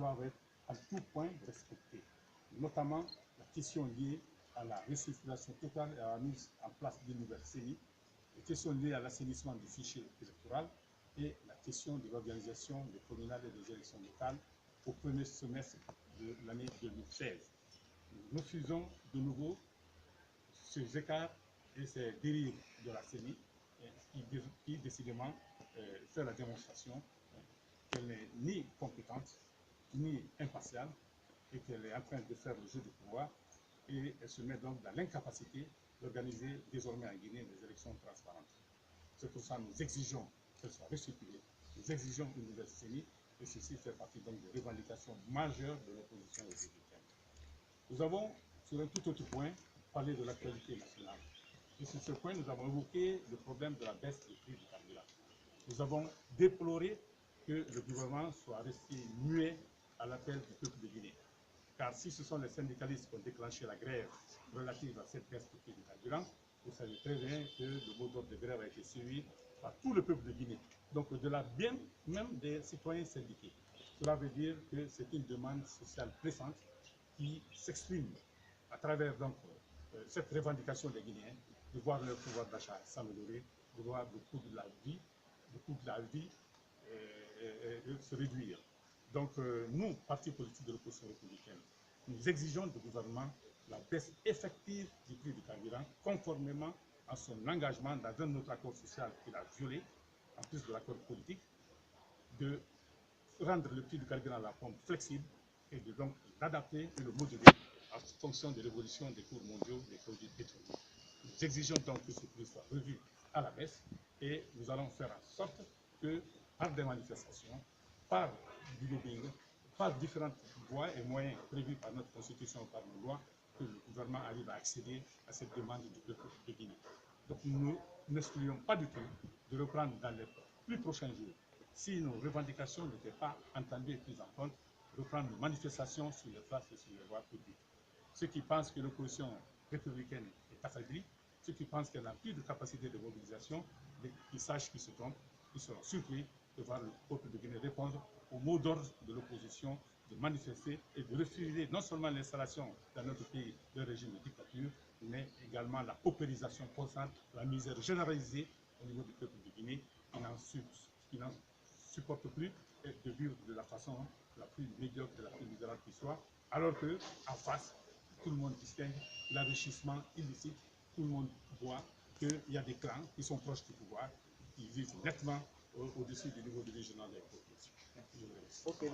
doivent être à tout point respectées, notamment la question liée à la restructuration totale et à la mise en place d'une nouvelle CENI, les questions liées à l'assainissement du fichier électoral et la question de l'organisation des communales et des élections locales au premier semestre de l'année 2016. Nous refusons de nouveau ces écarts et ces dérives de la CENI qui décidément fait la démonstration qu'elle n'est ni compétente ni impartiale et qu'elle est en train de faire le jeu du pouvoir et elle se met donc dans l'incapacité d'organiser désormais en Guinée des élections transparentes. C'est pour ça que nous exigeons qu'elle soit restituée, nous exigeons une nouvelle CENI et ceci fait partie donc des revendications majeures de l'opposition républicaine. Nous avons, sur un tout autre point, parlé de l'actualité nationale. Et sur ce point, nous avons évoqué le problème de la baisse du prix du carburant. Nous avons déploré que le gouvernement soit resté muet à l'appel du peuple de Guinée. Car si ce sont les syndicalistes qui ont déclenché la grève relative à cette baisse du prix du carburant, vous savez très bien que le mot d'ordre de grève a été suivi par tout le peuple de Guinée. Donc au-delà bien même des citoyens syndiqués. Cela veut dire que c'est une demande sociale pressante qui s'exprime à travers donc, cette revendication des Guinéens de voir leur pouvoir d'achat s'améliorer, de voir le coût de la vie, se réduire. Donc nous, parti politique de l'opposition républicaine, nous exigeons du gouvernement la baisse effective du prix du carburant conformément à son engagement dans un autre accord social qu'il a violé, en plus de l'accord politique, de rendre le prix du carburant à la pompe flexible et de donc l'adapter et le moduler en fonction de l'évolution des cours mondiaux des produits pétroliers. Nous exigeons donc que ce prix soit revu à la baisse et nous allons faire en sorte que par des manifestations, par du lobbying, par différentes voies et moyens prévus par notre Constitution, par nos lois, que le gouvernement arrive à accéder à cette demande du peuple de Guinée. Donc nous n'excluons pas du tout de reprendre dans les plus prochains jours, si nos revendications n'étaient pas entendues et prises en compte, reprendre nos manifestations sur les places et sur les voies publiques. Ceux qui pensent que l'opposition républicaine est affaiblie, ceux qui pensent qu'elle n'a plus de capacité de mobilisation, qu'ils sachent qu'ils se trompent, ils seront surpris de voir le peuple de Guinée répondre au mot d'ordre de l'opposition de manifester et de refuser non seulement l'installation dans notre pays d'un régime de dictature, mais également la paupérisation constante, la misère généralisée au niveau du peuple de Guinée qui n'en supporte plus de vivre de la façon la plus médiocre et la plus misérable qui soit, alors qu'en face, tout le monde distingue l'enrichissement illicite, tout le monde voit qu'il y a des clans qui sont proches du pouvoir, qui vivent nettement au-dessus du niveau de régional des populations. Ok, le